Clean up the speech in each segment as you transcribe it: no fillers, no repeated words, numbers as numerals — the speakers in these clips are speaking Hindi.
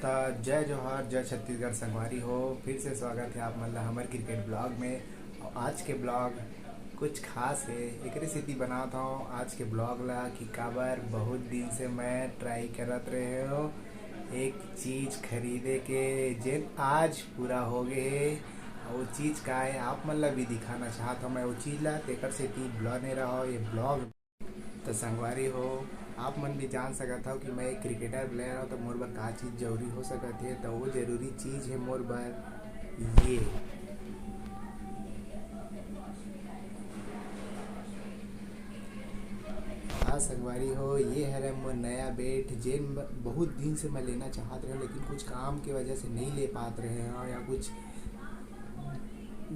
तो जय जोहार जय छत्तीसगढ़ संगवारी हो। फिर से स्वागत है आप मतलब हमारे क्रिकेट ब्लॉग में। और आज के ब्लॉग कुछ खास है, एक स्थिति बनाता हूँ आज के ब्लॉग ला कि काबर बहुत दिन से मैं ट्राई करत रहे हो एक चीज़ खरीदे के जेन आज पूरा हो गए है। और वो चीज़ का है आप मतलब भी दिखाना चाहता हूँ मैं वो चीज़ ला तेकर से ब्लॉग नहीं रहा हो ये ब्लॉग। तो संगवारी हो आप मन भी जान सकत हो कि मैं एक क्रिकेटर प्लेयर हूँ तो मोर बर का चीज़ जरूरी हो सकत है। तो वो जरूरी चीज़ है मोर बर ये। हाँ संगवारी हो ये है मोर नया बैट जेन बहुत दिन से मैं लेना चाहत रहे लेकिन कुछ काम की वजह से नहीं ले पात रहे हो या कुछ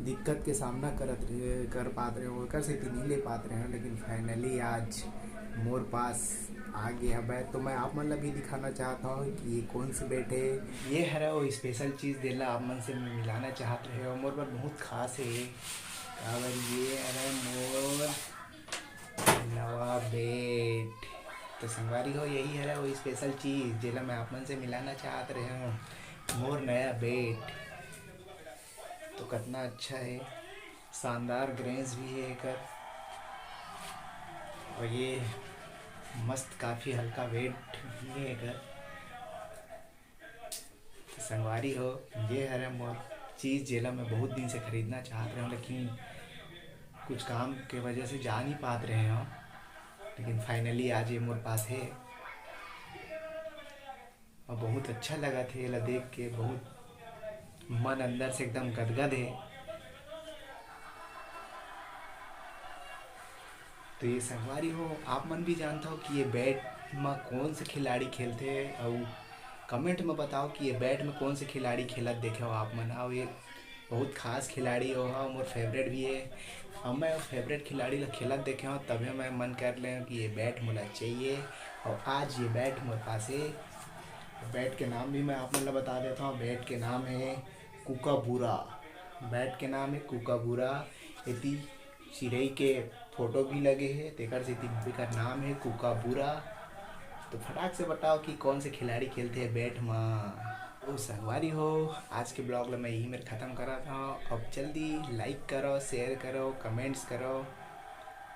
दिक्कत के सामना कर पात रहे हो कर से नहीं ले पात रहे हो। लेकिन फाइनली आज मोर पास आ गया बैट तो मैं आप मन ला भी दिखाना चाहता हूँ कि ये कौन सी बैट है। ये है वो स्पेशल चीज़ दिला आप मन से मिलाना चाहते हैं और मोर पर बहुत खास है काबर ये है मोर नवा बैट। तो संगवारी हो यही है वो स्पेशल चीज़ जिला मैं आप मन से मिलाना चाहत रहे हूँ मोर नया बैट। तो कितना अच्छा है, शानदार ग्रेस भी है एकर और ये मस्त काफ़ी हल्का वेट भी है एकर। तो संगवारी हो ये है मोर चीज़ जेला मैं बहुत दिन से खरीदना चाहत रहे हूँ लेकिन कुछ काम के वजह से जा नहीं पात रहे हो। लेकिन फाइनली आज ये मोर पास है और बहुत अच्छा लगा था ये देख के, बहुत मन अंदर से एकदम गदगद है। तो ये संगवारी हो आप मन भी जानता हो कि ये बैट में कौन से खिलाड़ी खेलते हैं और कमेंट में बताओ कि ये बैट में कौन से खिलाड़ी खेलत देखे हो आप मन। और ये बहुत खास खिलाड़ी हो हाँ मोर फेवरेट भी है। अब मैं फेवरेट खिलाड़ी ला खेलत देखे हो तभी मैं मन कर ले कि ये बैट मुझे चाहिए और आज ये बैट मेरे पास है। बैट के नाम भी मैं आप मन ला बता देता हूँ, बैट के नाम है कुकाबूरा। बैट के नाम है कुकाबूरा। यदि चिड़ई के फोटो भी लगे है तेकर से का नाम है कुकाबूरा। तो फटाक से बताओ कि कौन से खिलाड़ी खेलते हैं बैट में। तो संगवारी हो आज के ब्लॉग ला मैं यही मेरे ख़त्म करा था। अब जल्दी लाइक करो, शेयर करो, कमेंट्स करो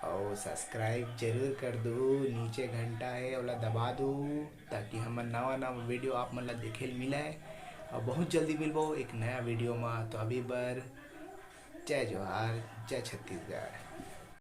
और सब्सक्राइब जरूर कर दो। नीचे घंटा है ओला दबा दो ताकि हमार नवा नवा वीडियो आप मन ला देखे मिले। और बहुत जल्दी मिलबो एक नया वीडियो में। तो अभी बर जय जोहार जय छत्तीसगढ़।